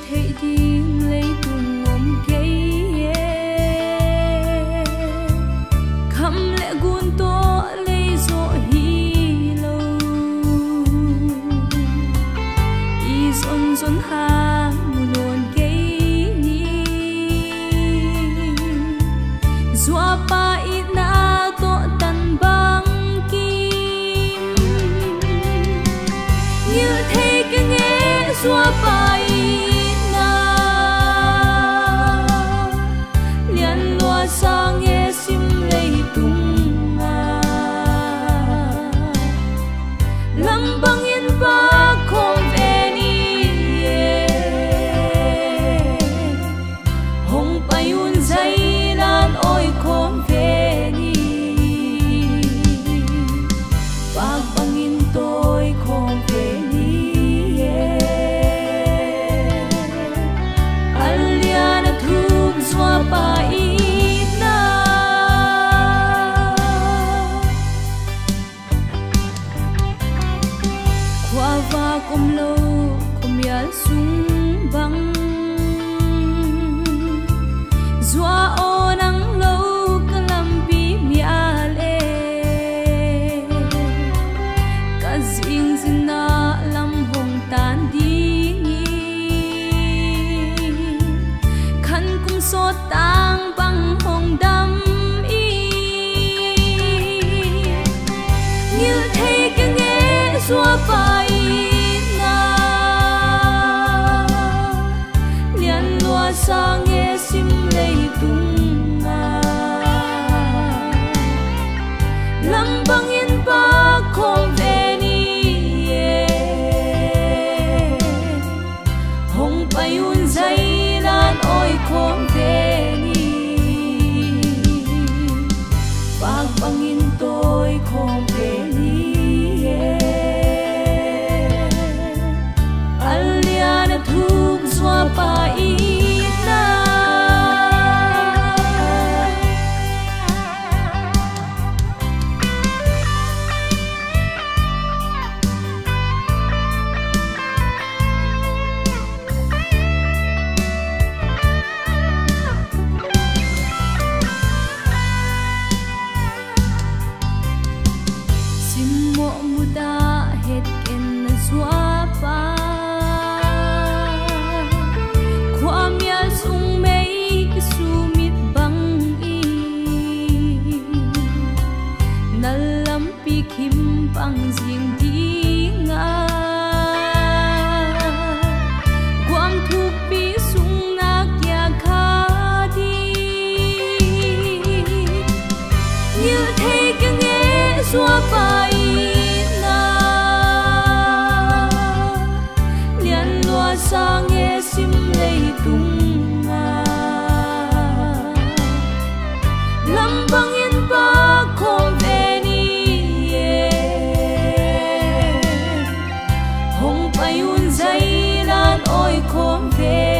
thấy tiếng lấy tung ôm cây khăm lệ guôn to lấy gió hi lâu y dồn dồn ha muôn cây gió pa ít na to tan băng kim như thấy cái nghe gió pa sang nghe sim lấy tung à lâm băng yên ba không về đi hồng bay un dây lan ôi không về đi bác băng yên tôi không về đi aliana thum xóa bay và cùng lâu cùng yal sung băng doa o nang lâu ka lampi miale ka zing zina lam hong tan dingi khan kum so tang băng hong đam y như thấy cái nghe doa bay sang nghe sim lấy tung à lâm băng yên ba không về đi hồng bay un dây lan ôi không về đi bác băng yên tôi không về đi aliana thuk xóa bay muda het ken na swapa khwam yal sung mei sumit bang i nalam pi khim pang jing di nga quang thuk pi sung na kya kha đi như thấy cái nghe swapa sang nghe sim lấy tung à lâm băng yên ba không về đi hồng bay un dây lan ôi không về